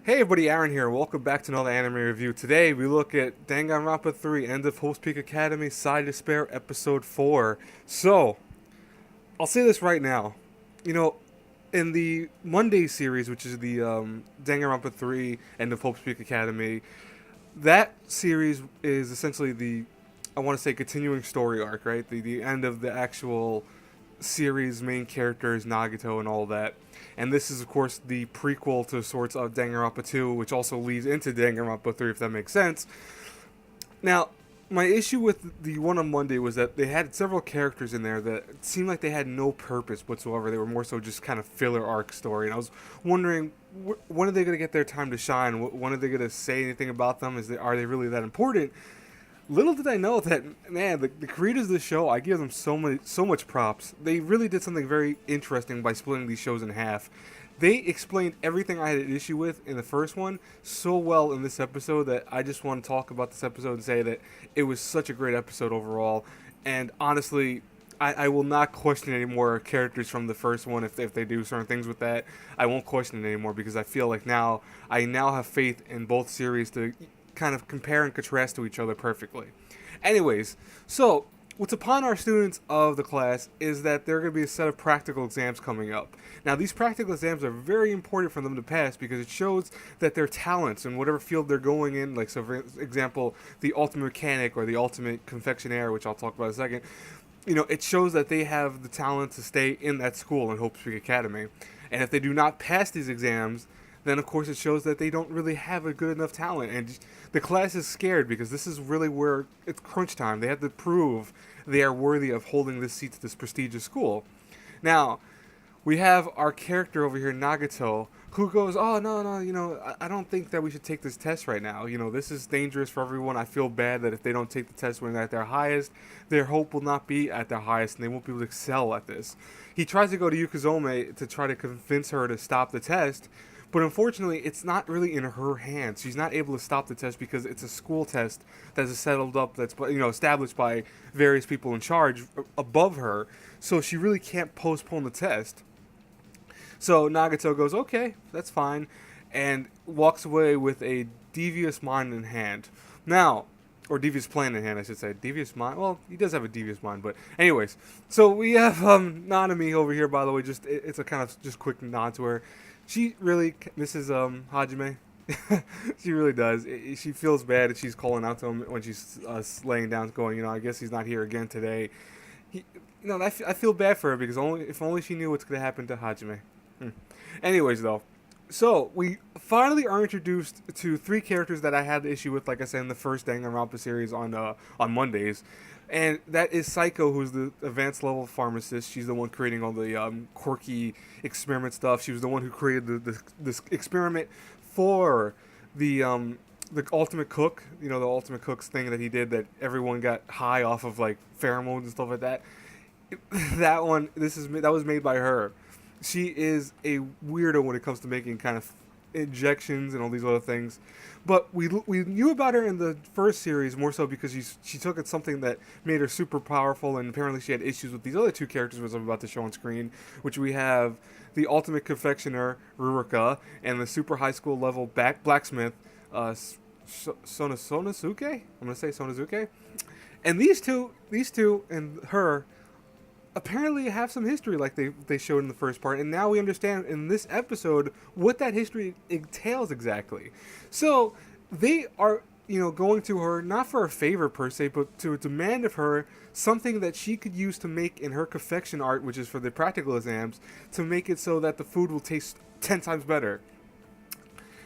Hey everybody, Aaron here. Welcome back to another anime review. Today we look at Danganronpa 3, End of Peak Academy, Side Despair, Episode 4. So, I'll say this right now. You know, in the Monday series, which is the Danganronpa 3, End of Peak Academy, that series is essentially I want to say, continuing story arc, right? The end of the actual series main characters, Nagito and all that. And this is, of course, the prequel to sorts of Danganronpa 2, which also leads into Danganronpa 3, if that makes sense. Now, my issue with the one on Monday was that they had several characters in there that seemed like they had no purpose whatsoever. They were more so just kind of filler arc story. And I was wondering, when are they going to get their time to shine? When are they going to say anything about them? Are they really that important? Little did I know that, man, the creators of the show, I give them so much props. They really did something very interesting by splitting these shows in half. They explained everything I had an issue with in the first one so well in this episode that I just want to talk about this episode and say that it was such a great episode overall. And honestly, I will not question any more characters from the first one if they do certain things with that. I won't question it anymore because I feel like I now have faith in both series to kind of compare and contrast to each other perfectly. Anyways, so what's upon our students of the class is that there are going to be a set of practical exams coming up. Now, these practical exams are very important for them to pass because it shows that their talents in whatever field they're going in, like, so for example, the ultimate mechanic or the ultimate confectionaire, which I'll talk about in a second, it shows that they have the talent to stay in that school in Hope Peak Academy. And if they do not pass these exams, then of course it shows that they don't really have a good enough talent. And the class is scared because this is really where it's crunch time. They have to prove they are worthy of holding this seat to this prestigious school. Now, we have our character over here, Nagito, who goes, oh, no, I don't think that we should take this test right now. This is dangerous for everyone. I feel bad that if they don't take the test when they're at their highest, their hope will not be at their highest and they won't be able to excel at this. He tries to go to Yukazome to try to convince her to stop the test, but unfortunately, it's not really in her hands. She's not able to stop the test because it's a school test that's settled up, that's established by various people in charge above her. So she really can't postpone the test. So Nagito goes, okay, that's fine, and walks away with a devious mind in hand. Now, or devious plan in hand, I should say. Devious mind? Well, he does have a devious mind, but anyways. So we have Nanami over here, by the way. It's a kind of just quick nod to her. She really misses Hajime. She really does. She feels bad that she's calling out to him when she's laying down, going, I guess he's not here again today. I feel bad for her because if only she knew what's going to happen to Hajime. Anyways, though. So, we finally are introduced to three characters that I had the issue with, like I said, in the first Danganronpa series on Mondays. And that is Psycho, who's the advanced level pharmacist. She's the one creating all the quirky experiment stuff. She was the one who created this experiment for the ultimate cook. The ultimate cook's thing that he did that everyone got high off of, like, pheromones and stuff like that. That was made by her. She is a weirdo when it comes to making kind of injections and all these other things. But we knew about her in the first series more so because she took it something that made her super powerful, and apparently she had issues with these other two characters, which I'm about to show on screen, which we have the ultimate confectioner, Ruruka, and the super high school level blacksmith, Sonosuke? I'm going to say Sonosuke. And these two and her apparently have some history like they showed in the first part, and now we understand in this episode what that history entails exactly. So they are going to her not for a favor per se, but to demand of her something that she could use to make in her confection art, which is for the practical exams, to make it so that the food will taste 10 times better.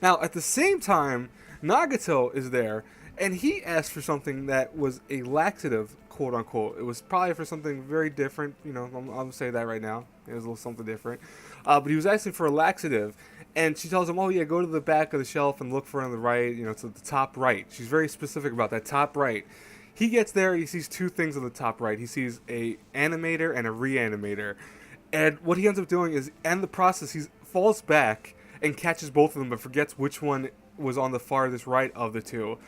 Now at the same time, Nagito is there, and he asked for something that was a laxative, quote unquote. It was probably for something very different. I'm gonna say that right now. It was a little something different. But he was asking for a laxative, and she tells him, "Oh yeah, go to the back of the shelf and look for it on the right. It's at the top right." She's very specific about that top right. He gets there. He sees two things on the top right. He sees a animator and a reanimator, and what he ends up doing is, in the process, he falls back and catches both of them, but forgets which one was on the farthest right of the two.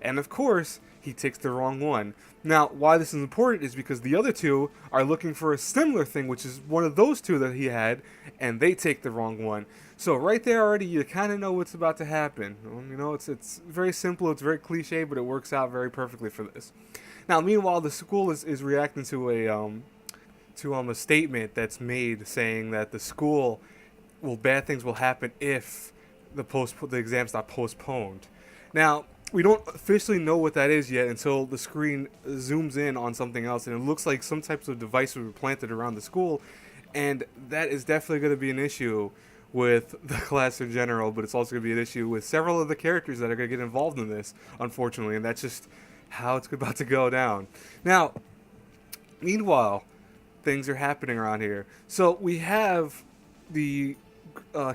And of course, he takes the wrong one. Now, why this is important is because the other two are looking for a similar thing, which is one of those two that he had, and they take the wrong one. So right there already, you kind of know what's about to happen. You know, it's very simple, it's very cliche, but it works out very perfectly for this. Now, meanwhile, the school is reacting to a statement that's made saying that the school bad things will happen if the exam's not postponed. Now, we don't officially know what that is yet until the screen zooms in on something else, and it looks like some types of devices were planted around the school, and that is definitely going to be an issue with the class in general, but it's also going to be an issue with several of the characters that are going to get involved in this, unfortunately, and that's just how it's about to go down. Now, meanwhile, things are happening around here. So we have the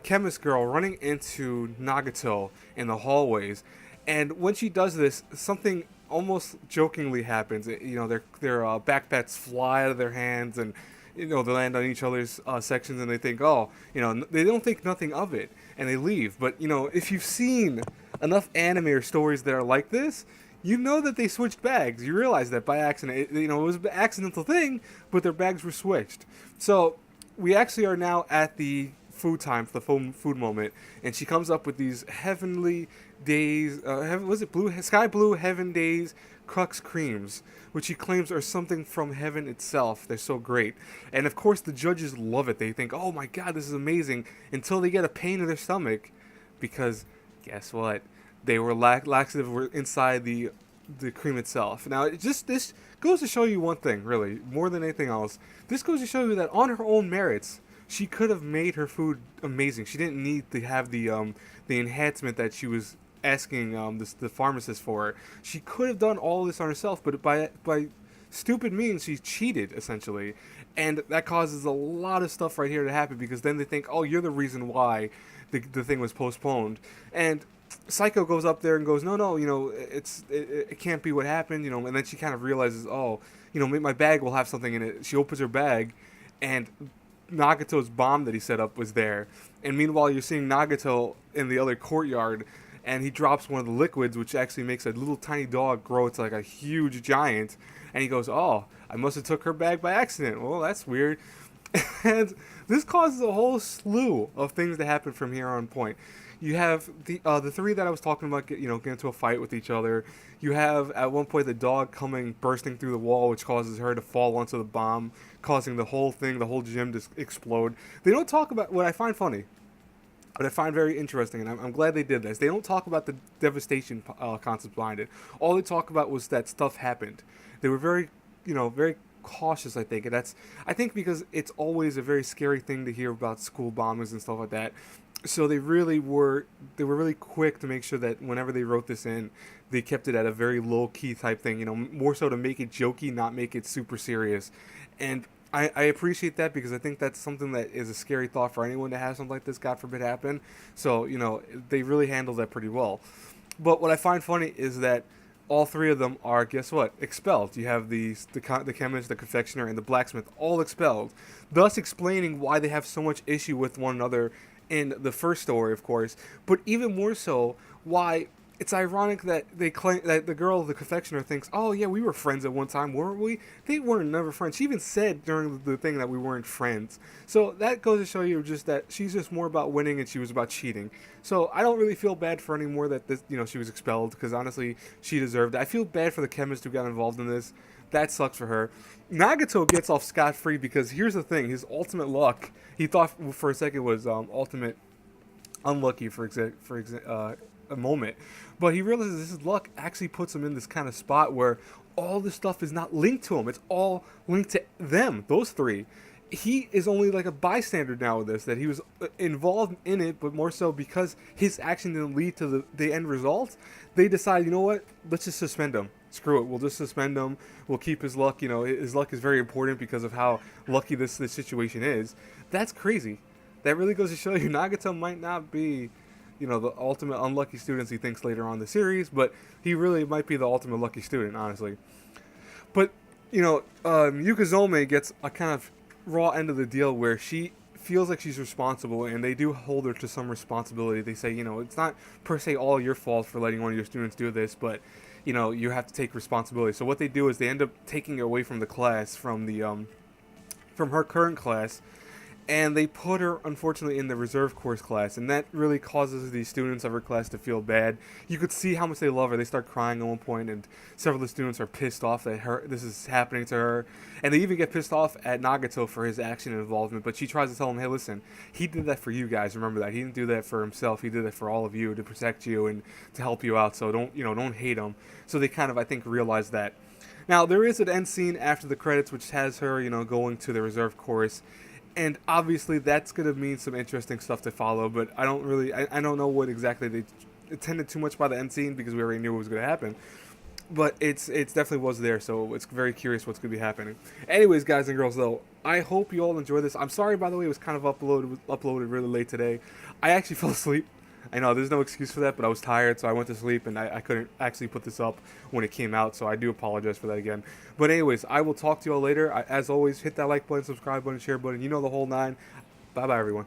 chemist girl running into Nagito in the hallways, and when she does this, something almost jokingly happens. You know, their backpacks fly out of their hands, and you know they land on each other's sections, and they think, oh, you know, they don't think nothing of it, and they leave. But you know, if you've seen enough anime or stories that are like this, you know that they switched bags. You realize that by accident. You know, it was an accidental thing, but their bags were switched. So we actually are now at the food time, for the food moment, and she comes up with these heavenly days, was it blue, sky blue heaven days crux creams, which she claims are something from heaven itself. They're so great, and of course the judges love it. They think, oh my god, this is amazing, until they get a pain in their stomach, because guess what, they were laxative were inside the cream itself. Now, this goes to show you one thing, really, more than anything else. This goes to show you that on her own merits, she could have made her food amazing. She didn't need to have the enhancement that she was asking the pharmacist for. She could have done all this on herself, but by stupid means, she cheated, essentially. And that causes a lot of stuff right here to happen, because then they think, oh, you're the reason why the thing was postponed. And Psycho goes up there and goes, no, you know, it can't be what happened, you know. And then she kind of realizes, oh, you know, my bag will have something in it. She opens her bag, and Nagito's bomb that he set up was there. And meanwhile, you're seeing Nagito in the other courtyard, and he drops one of the liquids, which actually makes a little tiny dog grow to like a huge giant. And he goes, oh, I must have took her bag by accident. Well, that's weird. And this causes a whole slew of things to happen from here on point. You have the three that I was talking about, get into a fight with each other. You have at one point the dog bursting through the wall, which causes her to fall onto the bomb, causing the whole gym to explode. They don't talk about what I find funny, what I find very interesting, and I'm glad they did this. They don't talk about the devastation concept behind it. All they talk about was that stuff happened. They were very cautious, I think, and I think because it's always a very scary thing to hear about school bombings and stuff like that. So they were really quick to make sure that whenever they wrote this in, they kept it at a very low key type thing, more so to make it jokey, not make it super serious. And I appreciate that, because I think that's something that is a scary thought for anyone to have something like this, God forbid, happen. So, they really handled that pretty well. But what I find funny is that all three of them are, guess what, expelled. You have the chemist, the confectioner, and the blacksmith all expelled, thus explaining why they have so much issue with one another in the first story, of course, but even more so, why it's ironic that they claim that the girl, the confectioner, thinks, oh yeah, we were friends at one time, weren't we? They weren't never friends. She even said during the thing that we weren't friends. So that goes to show you just that she's just more about winning, and she was about cheating. So I don't really feel bad for anymore that this, she was expelled, because honestly, she deserved it. I feel bad for the chemist who got involved in this. That sucks for her. Nagito gets off scot-free, because here's the thing, his ultimate luck, he thought for a second was ultimate unlucky for a moment, but he realizes his luck actually puts him in this kind of spot where all this stuff is not linked to him. It's all linked to them, those three. He is only like a bystander now with this, that he was involved in it, but more so because his action didn't lead to the end result. They decide, you know what, let's just suspend him. Screw it, we'll just suspend him. We'll keep his luck. His luck is very important because of how lucky this situation is. That's crazy. That really goes to show you Nagito might not be, the ultimate unlucky student he thinks later on in the series, but he really might be the ultimate lucky student, honestly. But, Yukazome gets a kind of raw end of the deal where she feels like she's responsible, and they do hold her to some responsibility. They say, it's not per se all your fault for letting one of your students do this, but you know, you have to take responsibility. So what they do is they end up taking her away from the class, from her current class, and they put her, unfortunately, in the reserve course class, and that really causes the students of her class to feel bad. You could see how much they love her. They start crying at one point, and several of the students are pissed off that this is happening to her, and they even get pissed off at Nagito for his action and involvement. But she tries to tell him, "Hey, listen, he did that for you guys. Remember that. He didn't do that for himself. He did that for all of you to protect you and to help you out. So don't hate him." So they kind of, I think, realize that. Now there is an end scene after the credits, which has her, going to the reserve course. And obviously that's going to mean some interesting stuff to follow, but I don't know what exactly they intended too much by the end scene, because we already knew what was going to happen. But it's definitely was there, so it's very curious what's going to be happening. Anyways, guys and girls, though, I hope you all enjoy this. I'm sorry, by the way, it was kind of uploaded really late today. I actually fell asleep. I know there's no excuse for that, but I was tired, so I went to sleep, and I couldn't actually put this up when it came out, so I do apologize for that again. But anyways, I will talk to you all later. As always, hit that like button, subscribe button, share button. You know the whole nine. Bye-bye, everyone.